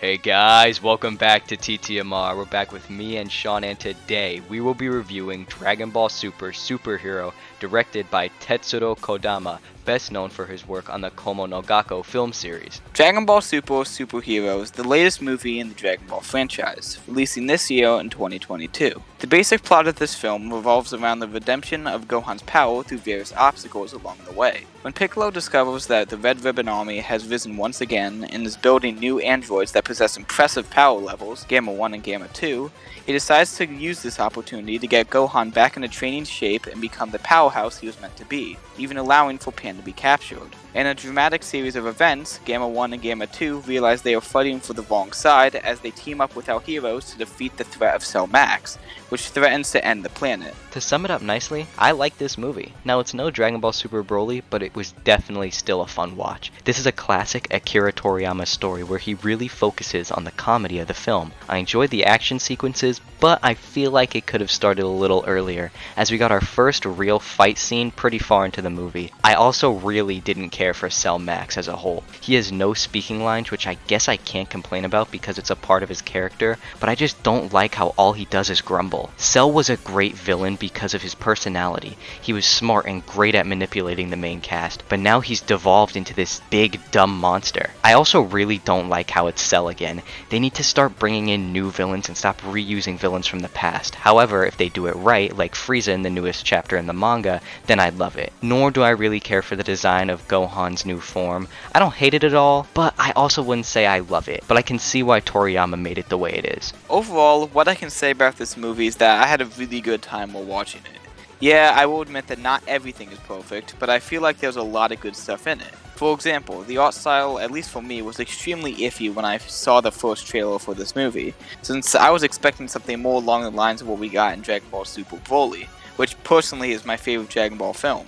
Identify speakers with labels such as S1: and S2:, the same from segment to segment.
S1: Hey guys, welcome back to TTMR. We're back with me and Sean, and today we will be reviewing Dragon Ball Super Superhero, directed by Tetsuro Kodama, best known for his work on the Komo no Gakko film series.
S2: Dragon Ball Super Superhero is the latest movie in the Dragon Ball franchise, releasing this year in 2022. The basic plot of this film revolves around the redemption of Gohan's power through various obstacles along the way. When Piccolo discovers that the Red Ribbon Army has risen once again and is building new androids that possess impressive power levels, Gamma 1 and Gamma 2, he decides to use this opportunity to get Gohan back into training shape and become the powerhouse he was meant to be, even allowing for Pan to be captured. In a dramatic series of events, Gamma 1 and Gamma 2 realize they are fighting for the wrong side as they team up with our heroes to defeat the threat of Cell Max, which threatens to end the planet.
S1: To sum it up nicely, I like this movie. Now, it's no Dragon Ball Super Broly, but it was definitely still a fun watch. This is a classic Akira Toriyama story where he really focuses on the comedy of the film. I enjoyed the action sequences, but I feel like it could have started a little earlier, as we got our first real fight scene pretty far into the movie. I also really didn't care for Cell Max as a whole. He has no speaking lines, which I guess I can't complain about because it's a part of his character, but I just don't like how all he does is grumble. Cell was a great villain because of his personality. He was smart and great at manipulating the main cast, but now he's devolved into this big, dumb monster. I also really don't like how it's Cell again. They need to start bringing in new villains and stop reusing villains from the past. However, if they do it right, like Frieza in the newest chapter in the manga, then I'd love it. Nor do I really care for the design of Gohan's new form. I don't hate it at all, but I also wouldn't say I love it. But I can see why Toriyama made it the way it is.
S2: Overall, what I can say about this movie is that I had a really good time while watching it. Yeah, I will admit that not everything is perfect, but I feel like there's a lot of good stuff in it. For example, the art style, at least for me, was extremely iffy when I saw the first trailer for this movie, since I was expecting something more along the lines of what we got in Dragon Ball Super Broly, which personally is my favorite Dragon Ball film.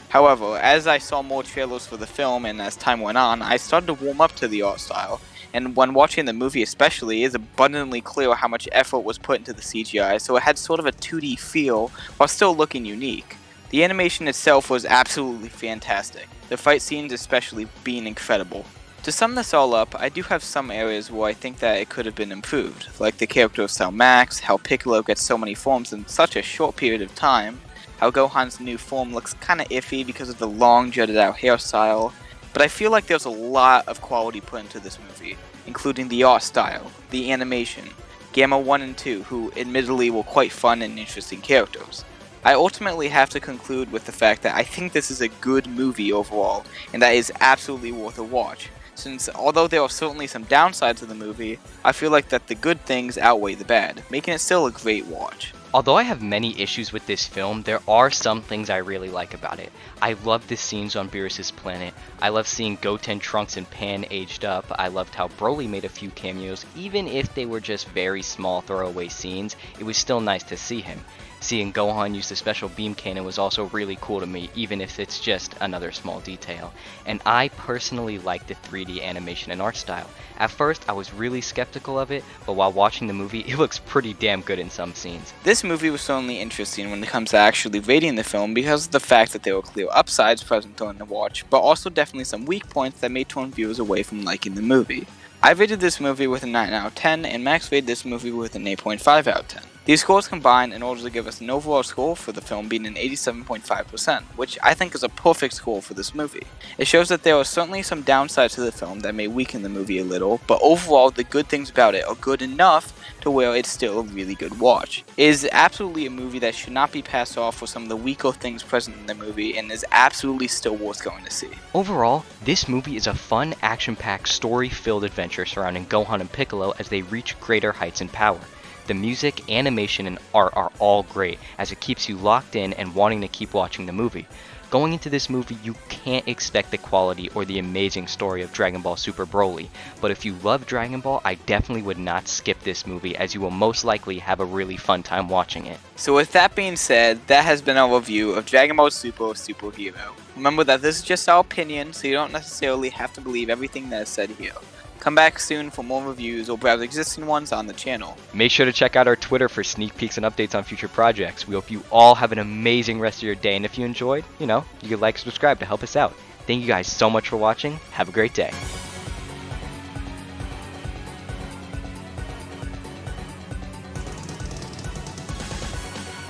S2: However, as I saw more trailers for the film and as time went on, I started to warm up to the art style, and when watching the movie especially, it is abundantly clear how much effort was put into the CGI, so it had sort of a 2D feel while still looking unique. The animation itself was absolutely fantastic, the fight scenes especially being incredible. To sum this all up, I do have some areas where I think that it could have been improved, like the character of Cell Max, how Piccolo gets so many forms in such a short period of time, how Gohan's new form looks kinda iffy because of the long jutted out hairstyle, but I feel like there's a lot of quality put into this movie, including the art style, the animation, Gamma 1 and 2, who admittedly were quite fun and interesting characters. I ultimately have to conclude with the fact that I think this is a good movie overall, and that is absolutely worth a watch, since although there are certainly some downsides to the movie, I feel like that the good things outweigh the bad, making it still a great watch.
S1: Although I have many issues with this film, there are some things I really like about it. I love the scenes on Beerus' planet. I love seeing Goten, Trunks, and Pan aged up. I loved how Broly made a few cameos. Even if they were just very small throwaway scenes, it was still nice to see him. Seeing Gohan use the special beam cannon was also really cool to me, even if it's just another small detail. And I personally like the 3D animation and art style. At first, I was really skeptical of it, but while watching the movie, it looks pretty damn good in some scenes.
S2: This movie was certainly interesting when it comes to actually rating the film because of the fact that there were clear upsides present during the watch, but also definitely some weak points that may turn viewers away from liking the movie. I rated this movie with a 9 out of 10, and Max rated this movie with an 8.5 out of 10. These scores combine in order to give us an overall score for the film being an 87.5%, which I think is a perfect score for this movie. It shows that there are certainly some downsides to the film that may weaken the movie a little, but overall the good things about it are good enough to where it's still a really good watch. It is absolutely a movie that should not be passed off for some of the weaker things present in the movie and is absolutely still worth going to see.
S1: Overall, this movie is a fun, action-packed, story-filled adventure surrounding Gohan and Piccolo as they reach greater heights in power. The music, animation, and art are all great, as it keeps you locked in and wanting to keep watching the movie. Going into this movie, you can't expect the quality or the amazing story of Dragon Ball Super Broly, but if you love Dragon Ball, I definitely would not skip this movie, as you will most likely have a really fun time watching it.
S2: So with that being said, that has been our review of Dragon Ball Super Superhero. Remember that this is just our opinion, so you don't necessarily have to believe everything that is said here. Come back soon for more reviews or browse existing ones on the channel.
S1: Make sure to check out our Twitter for sneak peeks and updates on future projects. We hope you all have an amazing rest of your day, and if you enjoyed, you could like and subscribe to help us out. Thank you guys so much for watching. Have a great day.